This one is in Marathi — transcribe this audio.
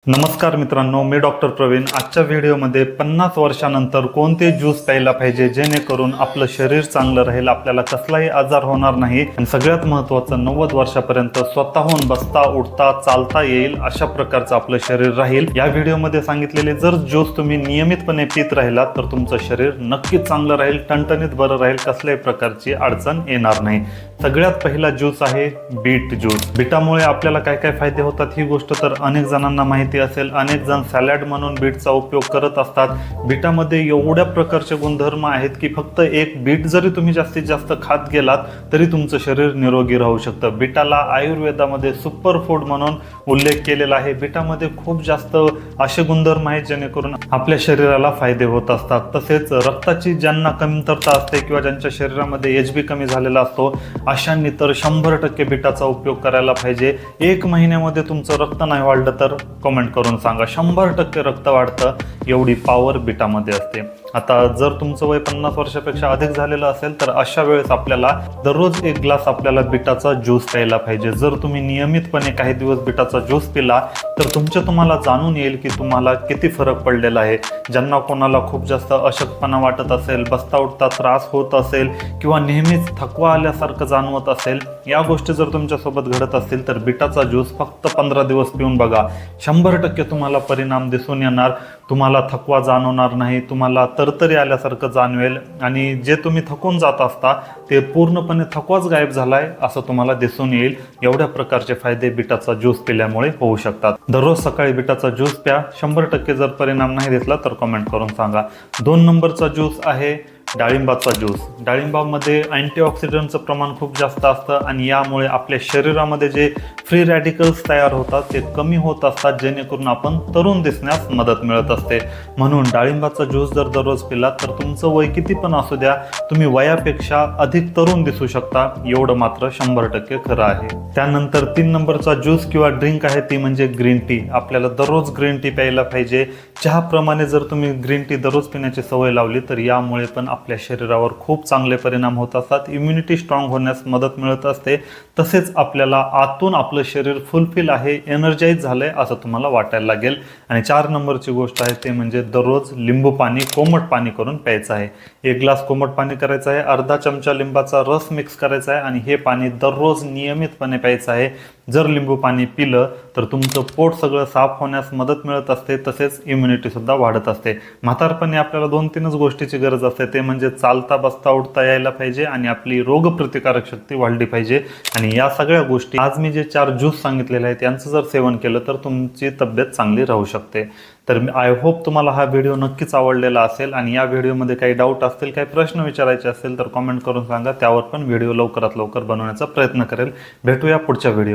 नमस्कार मित्रांनो, मी डॉक्टर प्रवीण। आजच्या व्हिडिओमध्ये 50 वर्षानंतर कोणते ज्यूस प्यायला पाहिजे जेणेकरून आपलं शरीर चांगलं राहील, आपल्याला कसलाही आजार होणार नाही आणि सगळ्यात महत्त्वाचं 90 वर्षापर्यंत स्वतःहून बसता उठता चालता येईल अशा प्रकारचं आपलं शरीर राहील। या व्हिडिओमध्ये सांगितलेले जर ज्यूस तुम्ही नियमितपणे पीत राहिलात तर तुमचं शरीर नक्कीच चांगलं राहील, टणटणीत बरं राहील, कसल्याही प्रकारची अडचण येणार नाही। सगळ्यात पहिला ज्यूस आहे बीट ज्यूस। बीटामुळे आपल्याला काय काय फायदे होतात ही गोष्ट तर अनेक जणांना माहिती असेल। अनेक जण सॅलड म्हणून बीटचा उपयोग करत असतात। बीटामध्ये एवढ्या प्रकारचे गुणधर्म आहेत की फक्त एक बीट जरी तुम्ही जास्तीत जास्त खात गेलात तरी तुमचं शरीर निरोगी राहू शकतं। बीटाला आयुर्वेदामध्ये सुपर फूड म्हणून उल्लेख केलेला आहे। बीटामध्ये खूप जास्त असे गुणधर्म आहेत जेणेकरून आपल्या शरीराला फायदे होत असतात। तसेच रक्ताची ज्यांना कमतरता असते किंवा ज्यांच्या शरीरामध्ये HB कमी झालेला असतो अशांनी तर 100% बीटाचा उपयोग करायला पाहिजे। 1 महिन्यामध्ये तुमचं रक्त नाही वाढलं तर कमेंट करून सांगा, 100% रक्त वाढतं, एवढी पॉवर बीटामध्ये असते। आता जर तुमचं वय 50 वर्षापेक्षा अधिक झालेलं असेल तर अशा वेळेस आपल्याला दररोज 1 ग्लास आपल्याला बीटाचा ज्यूस प्यायला पाहिजे। जर तुम्ही नियमितपणे काही दिवस बीटाचा ज्यूस पिला तर तुम्हाला जाणून येईल की तुम्हाला किती फरक पडलेला आहे। ज्यांना कोणाला खूप जास्त अशक्तपणा वाटत असेल, बसता उठता त्रास होत असेल किंवा नेहमीच थकवा आल्यासारखं जाणवत असेल, या गोष्टी जर तुमच्यासोबत घडत असतील तर बीटाचा ज्यूस फक्त 15 दिवस पिऊन बघा, 100% तुम्हाला परिणाम दिसून येणार। तुम्हाला थकवा जाणवणार नाही, तुम्हाला तरतरी आल्यासारखं जाणवेल आणि जे तुम्ही थकून जात असता ते पूर्णपणे थकवाच गायब झालाय असं तुम्हाला दिसून येईल। एवढ्या प्रकारचे फायदे बीटाचा ज्यूस पिल्यामुळे होऊ शकतात। दररोज सकाळी बीटाचा ज्यूस प्या, 100% जर परिणाम नाही दिसला तर कमेंट करून सांगा। 2 नंबरचा ज्यूस आहे डाळिंबाचा ज्यूस। डाळिंबामध्ये अँटीऑक्सिडंटचं प्रमाण खूप जास्त असतं आणि यामुळे आपल्या शरीरामध्ये जे फ्री रॅडिकल्स तयार होतात ते कमी होत असतात, जेणेकरून आपण तरुण दिसण्यास मदत मिळत असते। म्हणून डाळिंबाचा ज्यूस जर दररोज पिलात तर तुमचं वय किती पण असू द्या, तुम्ही वयापेक्षा अधिक तरुण दिसू शकता, एवढं मात्र 100% खरं आहे। त्यानंतर 3 नंबरचा ज्यूस किंवा ड्रिंक आहे ती म्हणजे ग्रीन टी। आपल्याला दररोज ग्रीन टी प्यायला पाहिजे। चहाप्रमाणे जर तुम्ही ग्रीन टी दररोज पिण्याची सवय लावली तर यामुळे पण आपल्या शरीरावर खूप चांगले परिणाम होत असतात, इम्युनिटी स्ट्रॉंग होण्यास मदत मिळत असते। तसेच आपल्याला आतून आपलं शरीर फुलफिल आहे, एनर्जाइज झालंय असं तुम्हाला वाटायला लागेल। आणि 4 नंबरची गोष्ट आहे ते म्हणजे दररोज लिंबू पाणी, कोमट पाणी करून प्यायचं आहे। 1 ग्लास कोमट पाणी करायचं आहे, अर्धा चमचा लिंबाचा रस मिक्स करायचा आहे आणि हे पाणी दररोज नियमितपणे प्यायचं आहे। जर लिंबू पाणी पिलं तर तुमचं पोट सगळं साफ होण्यास मदत मिळत असते, तसेच इम्युनिटी सुद्धा वाढत असते। म्हातारपणी आपल्याला 2-3च गोष्टीची गरज असते, ते म्हणजे चालता बसता उठता यायला पाहिजे आणि आपली रोगप्रतिकारक शक्ती वाढली पाहिजे। आणि या सगळ्या गोष्टी आज मी जे 4 ज्यूस सांगितलेले आहेत यांचं जर सेवन केलं तर तुमची तब्येत चांगली राहू शकते। तर आय होप तुम्हाला हा व्हिडिओ नक्कीच आवडलेला असेल आणि या व्हिडिओमध्ये काही डाऊट असतील, काही प्रश्न विचारायचे असतील तर कमेंट करून सांगा, त्यावर पण व्हिडिओ लवकरात लवकर बनवण्याचा प्रयत्न करेल। भेटूया पुढच्या व्हिडिओ।